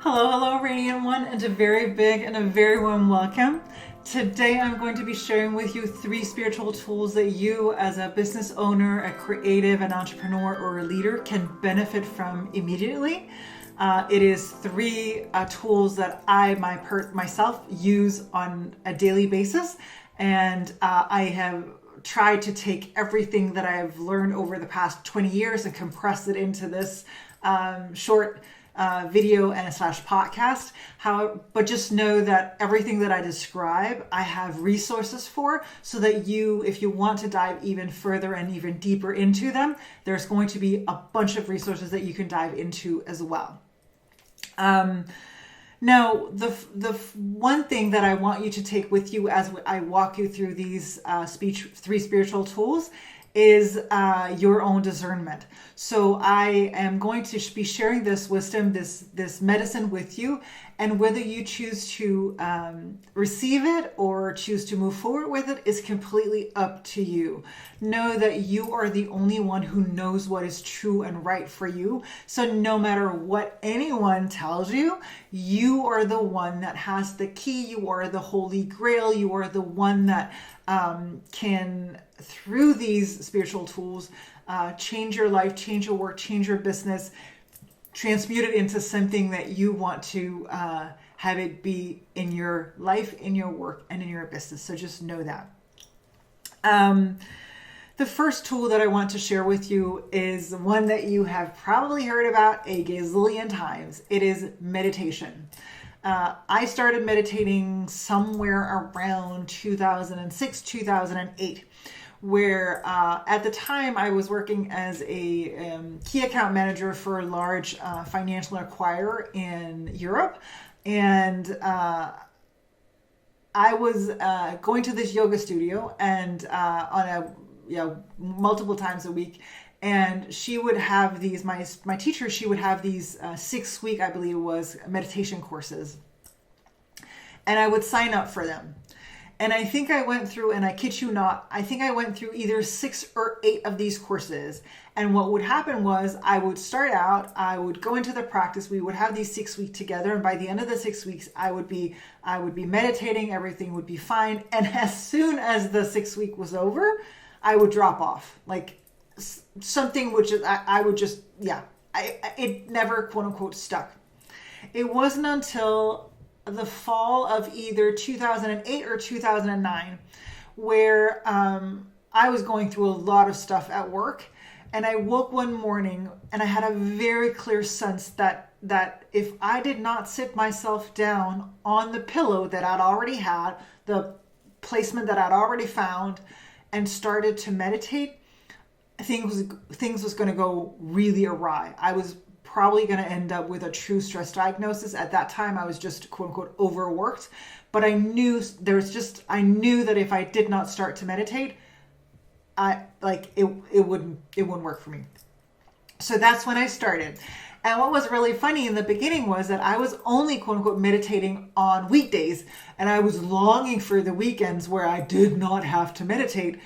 Hello, hello, Radiant One, and a very big and a very warm welcome. Today, I'm going to be sharing with you 3 spiritual tools that you, as a business owner, a creative, an entrepreneur, or a leader, can benefit from immediately. It is 3 tools that I myself use on a daily basis, and I have tried to take everything that I've learned over the past 20 years and compress it into this short video and / podcast. But just know that everything that I describe, I have resources for, so that you, if you want to dive even further and even deeper into them, there's going to be a bunch of resources that you can dive into as well. Now, the one thing that I want you to take with you as I walk you through these 3 spiritual tools is your own discernment. So I am going to be sharing this wisdom, this medicine with you, and whether you choose to receive it or choose to move forward with it is completely up to you. Know that you are the only one who knows what is true and right for you. So no matter what anyone tells you, you are the one that has the key. You are the holy grail. You are the one that can, through these spiritual tools, change your life, change your work, change your business, transmute it into something that you want to have it be in your life, in your work, and in your business. So just know that. The first tool that I want to share with you is one that you have probably heard about a gazillion times. It is meditation. I started meditating somewhere around 2006, 2008, where at the time I was working as a key account manager for a large financial acquirer in Europe. And I was going to this yoga studio and multiple times a week. And she would have these, my teacher, she would have these 6-week, I believe it was, meditation courses. And I would sign up for them. And I think I went through, and I kid you not, I think I went through either 6 or 8 of these courses. And what would happen was I would start out, I would go into the practice, we would have these 6 weeks together. And by the end of the 6 weeks, I would be meditating, everything would be fine. And as soon as the 6 week was over, I would drop off. Like something which I would just, it never quote unquote stuck. It wasn't until the fall of either 2008 or 2009 where I was going through a lot of stuff at work, and I woke one morning and I had a very clear sense that if I did not sit myself down on the pillow that I'd already had, the placement that I'd already found, and started to meditate, things was going to go really awry. I was probably going to end up with a true stress diagnosis. At that time, I was just quote unquote overworked, but I knew that if I did not start to meditate, it wouldn't work for me. So that's when I started. And what was really funny in the beginning was that I was only quote unquote meditating on weekdays, and I was longing for the weekends where I did not have to meditate,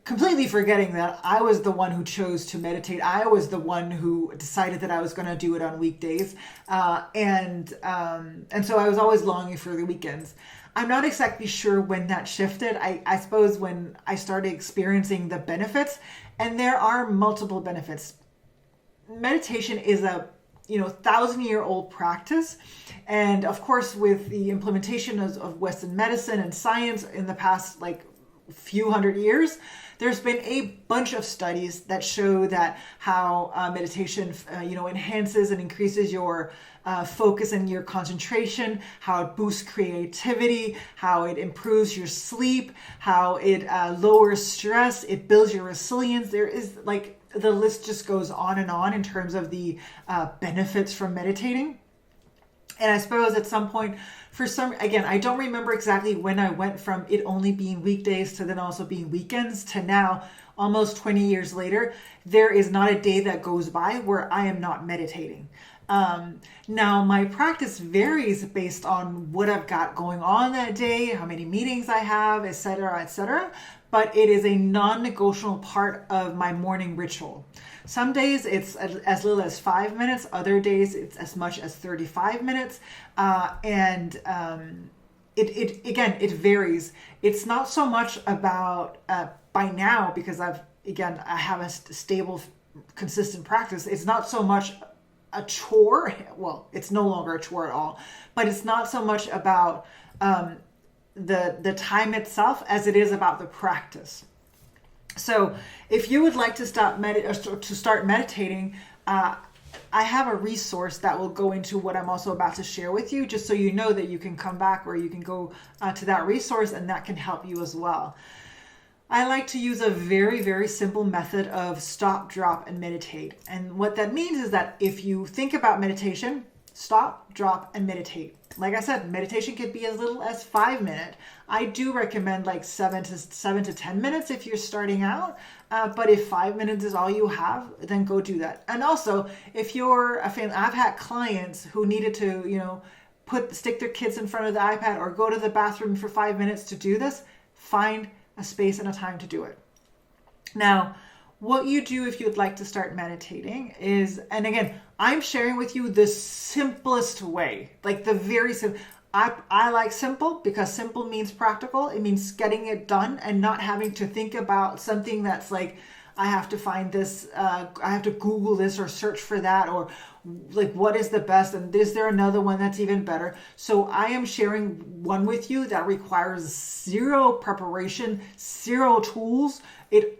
completely forgetting that I was the one who chose to meditate. I was the one who decided that I was going to do it on weekdays. And so I was always longing for the weekends. I'm not exactly sure when that shifted. I suppose when I started experiencing the benefits, and there are multiple benefits. Meditation is a 1,000-year-old practice. And of course, with the implementation of Western medicine and science in the past, few hundred years, there's been a bunch of studies that show that how meditation, enhances and increases your focus and your concentration, how it boosts creativity, how it improves your sleep, how it lowers stress, it builds your resilience. There is the list just goes on and on in terms of the benefits from meditating. And I suppose at some point, again, I don't remember exactly when I went from it only being weekdays to then also being weekends to now, almost 20 years later, there is not a day that goes by where I am not meditating. Now, my practice varies based on what I've got going on that day, how many meetings I have, et cetera, but it is a non-negotiable part of my morning ritual. Some days it's as little as 5 minutes. Other days it's as much as 35 minutes. It varies. It's not so much about, by now, because I have a stable, consistent practice. It's not so much a chore. Well, it's no longer a chore at all, but it's not so much about the time itself as it is about the practice. So if you would like to start meditating, I have a resource that will go into what I'm also about to share with you, just so you know that you can come back, or you can go to that resource, and that can help you as well. I like to use a very, very simple method of stop, drop, and meditate. And what that means is that if you think about meditation, stop, drop, and meditate. Like I said, meditation could be as little as 5 minutes. I do recommend like 7 to 10 minutes if you're starting out. But if 5 minutes is all you have, then go do that. And also, if you're a fan, I've had clients who needed to, stick their kids in front of the iPad or go to the bathroom for 5 minutes to do this. Find a space and a time to do it. Now, what you do if you'd like to start meditating is, and again, I'm sharing with you the simplest way, like the very simple. I like simple because simple means practical. It means getting it done and not having to think about something that's like, I have to find this, I have to Google this or search for that, or like, what is the best? And is there another one that's even better? So I am sharing one with you that requires zero preparation, zero tools.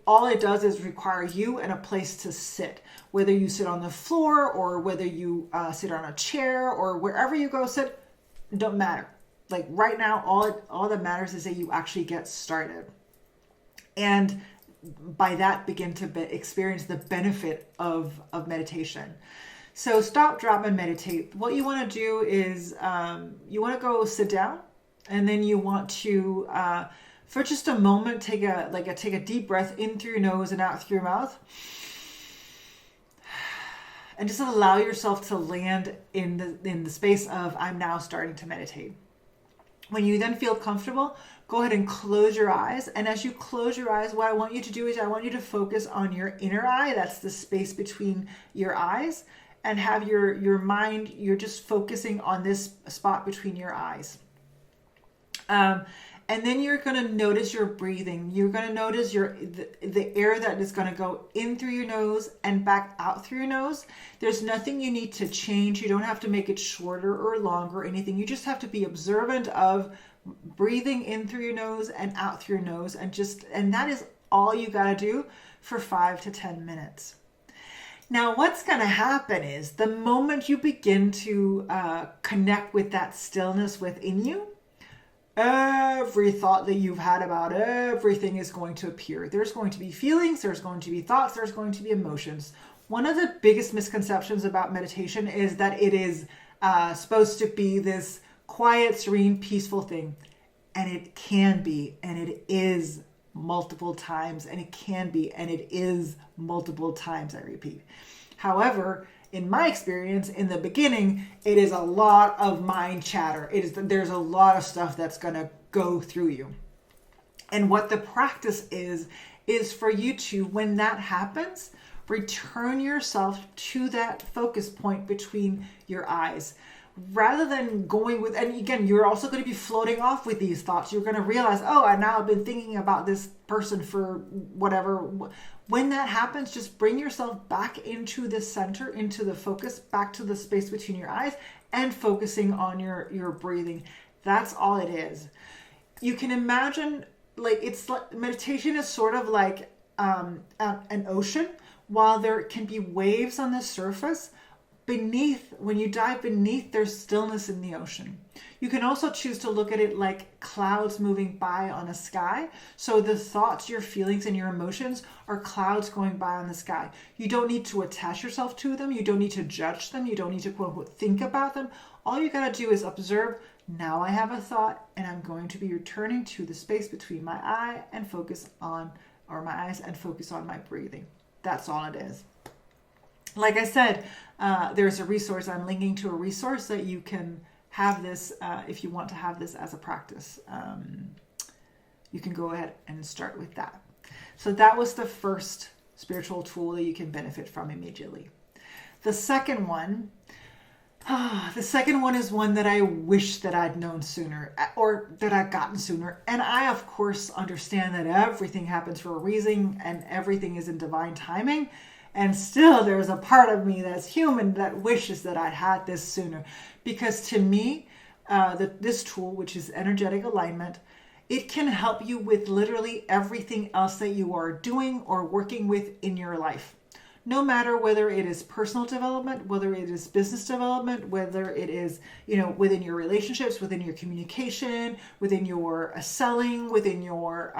All it does is require you and a place to sit, whether you sit on the floor or whether you sit on a chair or wherever you go sit, don't matter. Like right now, all that matters is that you actually get started. And by that, begin to experience the benefit of meditation. So stop, drop, and meditate. What you want to do is you want to go sit down, and then you want to, for just a moment, take a deep breath in through your nose and out through your mouth, and just allow yourself to land in the space of I'm now starting to meditate. When you then feel comfortable, go ahead and close your eyes. And as you close your eyes, what I want you to do is I want you to focus on your inner eye. That's the space between your eyes. And have your mind, you're just focusing on this spot between your eyes. And then you're going to notice your breathing. You're going to notice the air that is going to go in through your nose and back out through your nose. There's nothing you need to change. You don't have to make it shorter or longer or anything. You just have to be observant of breathing in through your nose and out through your nose. And that is all you got to do for 5 to 10 minutes. Now, what's going to happen is the moment you begin to connect with that stillness within you, every thought that you've had about everything is going to appear. There's going to be feelings, there's going to be thoughts, there's going to be emotions. One of the biggest misconceptions about meditation is that it is supposed to be this quiet, serene, peaceful thing. And it can be, and it is multiple times, and it can be, and it is multiple times, I repeat. However, in my experience, in the beginning, it is a lot of mind chatter. There's a lot of stuff that's going to go through you. And what the practice is for you to, when that happens, return yourself to that focus point between your eyes. Rather than going with, and again, you're also going to be floating off with these thoughts. You're going to realize, I now have been thinking about this person for whatever. When that happens, just bring yourself back into the center, into the focus, back to the space between your eyes, and focusing on your breathing. That's all it is. You can imagine, meditation is sort of like an ocean. While there can be waves on the surface, when you dive beneath, there's stillness in the ocean. You can also choose to look at it like clouds moving by on a sky. So the thoughts, your feelings, and your emotions are clouds going by on the sky. You don't need to attach yourself to them. You don't need to judge them. You don't need to quote unquote think about them. All you got to do is observe. Now I have a thought, and I'm going to be returning to the space between my eye and focus on, or my eyes, and focus on my breathing. That's all it is. Like I said, there's a resource. I'm linking to a resource that you can have this if you want to have this as a practice. you can go ahead and start with that. So that was the first spiritual tool that you can benefit from immediately. The second one is one that I wish that I'd known sooner, or that I'd gotten sooner. And I, of course, understand that everything happens for a reason and everything is in divine timing. And still there's a part of me that's human that wishes that I'd had this sooner. Because to me, this tool, which is energetic alignment, it can help you with literally everything else that you are doing or working with in your life. No matter whether it is personal development, whether it is business development, whether it is, within your relationships, within your communication, within your selling, within your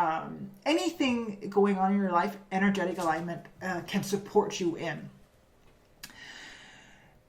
anything going on in your life, energetic alignment can support you in.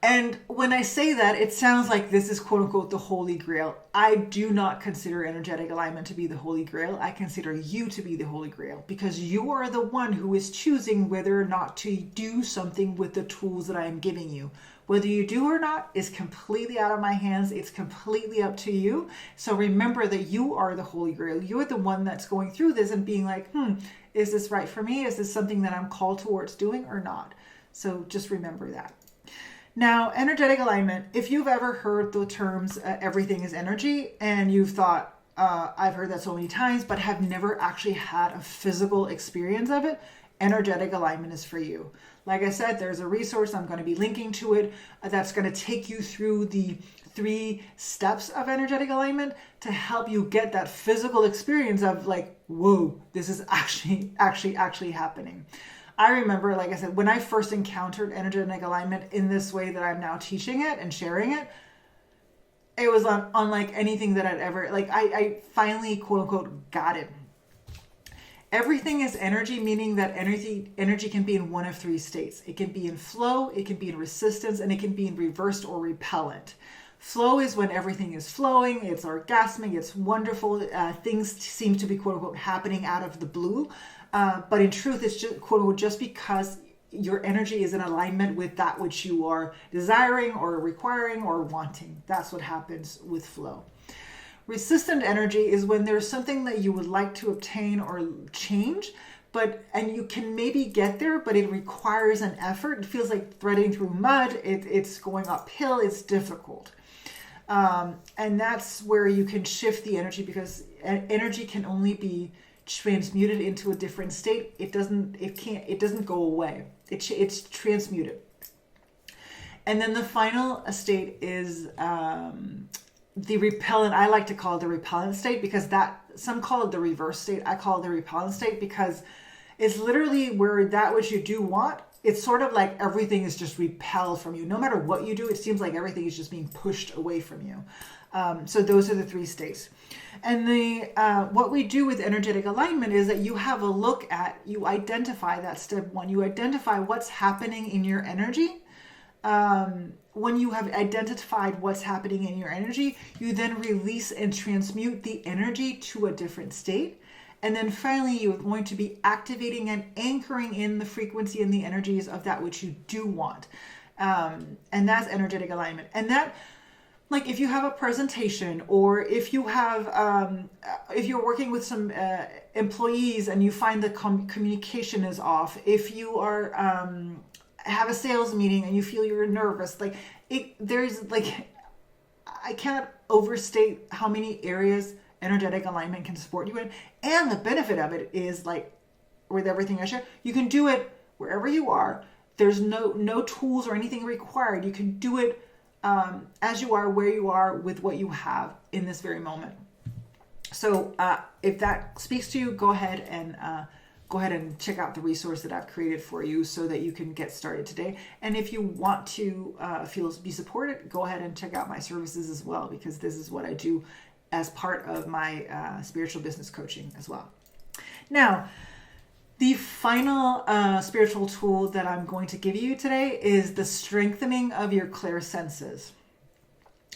And when I say that, it sounds like this is quote unquote the Holy Grail. I do not consider energetic alignment to be the Holy Grail. I consider you to be the Holy Grail, because you are the one who is choosing whether or not to do something with the tools that I am giving you. Whether you do or not is completely out of my hands. It's completely up to you. So remember that you are the Holy Grail. You're the one that's going through this and being like, is this right for me? Is this something that I'm called towards doing or not? So just remember that. Now, energetic alignment, if you've ever heard the terms everything is energy, and you've thought, I've heard that so many times, but have never actually had a physical experience of it, energetic alignment is for you. Like I said, there's a resource, I'm going to be linking to it, that's going to take you through the 3 steps of energetic alignment to help you get that physical experience of like, whoa, this is actually happening. I remember, like I said, when I first encountered energetic alignment in this way that I'm now teaching it and sharing it, it was unlike anything that I'd ever, I finally, quote unquote, got it. Everything is energy, meaning that energy can be in one of 3 states. It can be in flow, it can be in resistance, and it can be in reversed or repellent. Flow is when everything is flowing, it's orgasmic, it's wonderful, things seem to be, quote unquote, happening out of the blue. But in truth, it's just, quote unquote, just because your energy is in alignment with that which you are desiring or requiring or wanting. That's what happens with flow. Resistant energy is when there's something that you would like to obtain or change, and you can maybe get there, but it requires an effort. It feels like threading through mud. It's going uphill. It's difficult. And that's where you can shift the energy, because energy can only be transmuted into a different state. It doesn't go away. It's transmuted. And then the final state is the repellent. I like to call it the repellent state, because some call it the reverse state. I call it the repellent state because it's literally where that which you do want, it's sort of like everything is just repelled from you. No matter what you do, it seems like everything is just being pushed away from you. So those are the 3 states. And what we do with energetic alignment is that you have a look at, you identify that step 1. You identify what's happening in your energy. When you have identified what's happening in your energy, you then release and transmute the energy to a different state. And then finally, you're going to be activating and anchoring in the frequency and the energies of that which you do want. And that's energetic alignment. And that, like, if you have a presentation, or if you have, if you're working with some employees and you find the communication is off, if you are have a sales meeting and you feel you're nervous, I can't overstate how many areas energetic alignment can support you in. And the benefit of it is, like, with everything I share, you can do it wherever you are. There's no tools or anything required. You can do it as you are, where you are, with what you have in this very moment. So if that speaks to you, go ahead and check out the resource that I've created for you so that you can get started today. And if you want to be supported, go ahead and check out my services as well, because this is what I do as part of my spiritual business coaching as well. Now, the final spiritual tool that I'm going to give you today is the strengthening of your clairsenses.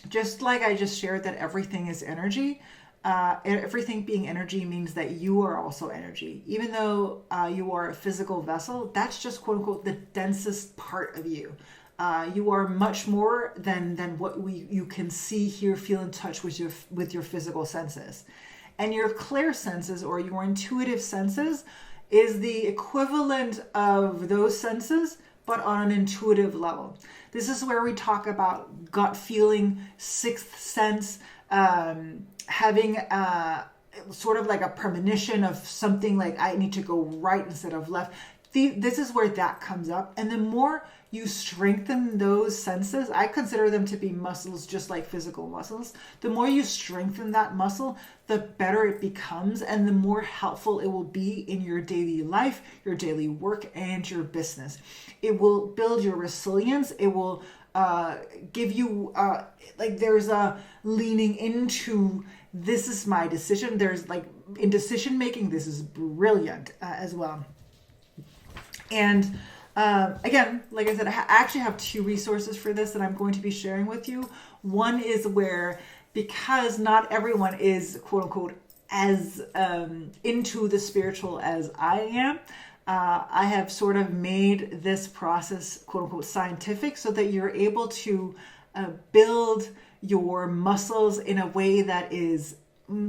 Just like I just shared that everything is energy, everything being energy means that you are also energy. Even though you are a physical vessel, that's just, quote unquote, the densest part of you. You are much more than what you can see, hear, feel, and touch with your physical senses. And your clear senses or your intuitive senses is the equivalent of those senses, but on an intuitive level. This is where we talk about gut feeling, sixth sense, having sort of like a premonition of something, like I need to go right instead of left. This is where that comes up. And the more you strengthen those senses, I consider them to be muscles just like physical muscles. The more you strengthen that muscle, the better it becomes and the more helpful it will be in your daily life, your daily work, and your business. It will build your resilience. It will give you, there's a leaning into, this is my decision. There's like in decision making, this is brilliant as well. And again, like I said, I actually have 2 resources for this that I'm going to be sharing with you. One is where, because not everyone is quote unquote as into the spiritual as I am, I have sort of made this process quote unquote scientific so that you're able to build your muscles in a way that is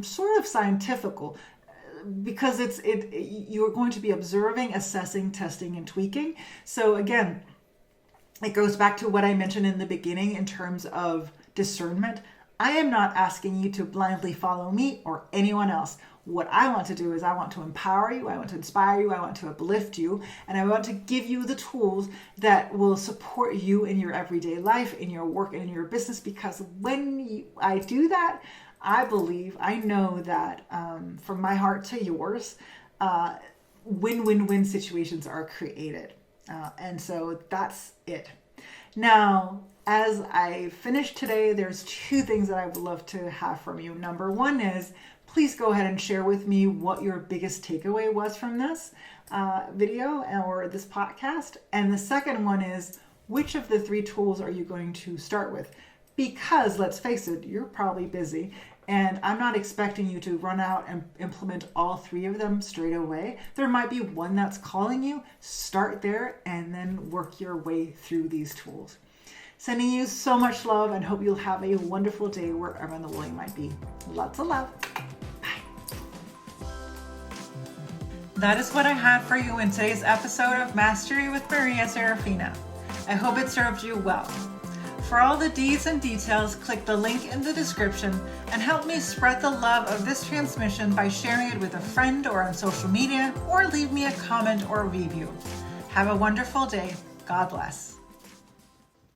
sort of scientifical. Because you're going to be observing, assessing, testing, and tweaking. So again, it goes back to what I mentioned in the beginning in terms of discernment. I am not asking you to blindly follow me or anyone else. What I want to do is I want to empower you, I want to inspire you, I want to uplift you, and I want to give you the tools that will support you in your everyday life, in your work, and in your business. Because when I do that, I believe, I know that from my heart to yours, win-win-win situations are created. And so that's it. Now, as I finish today, there's 2 things that I would love to have from you. Number 1 is, please go ahead and share with me what your biggest takeaway was from this video or this podcast. And the second one is, which of the 3 tools are you going to start with? Because let's face it, you're probably busy and I'm not expecting you to run out and implement all 3 of them straight away. There might be one that's calling you. Start there and then work your way through these tools. Sending you so much love and hope you'll have a wonderful day wherever in the world you might be. Lots of love. Bye. That is what I had for you in today's episode of Mastery with Maria Saraphina. I hope it served you well. For all the deeds and details, click the link in the description and help me spread the love of this transmission by sharing it with a friend or on social media, or leave me a comment or review. Have a wonderful day. God bless.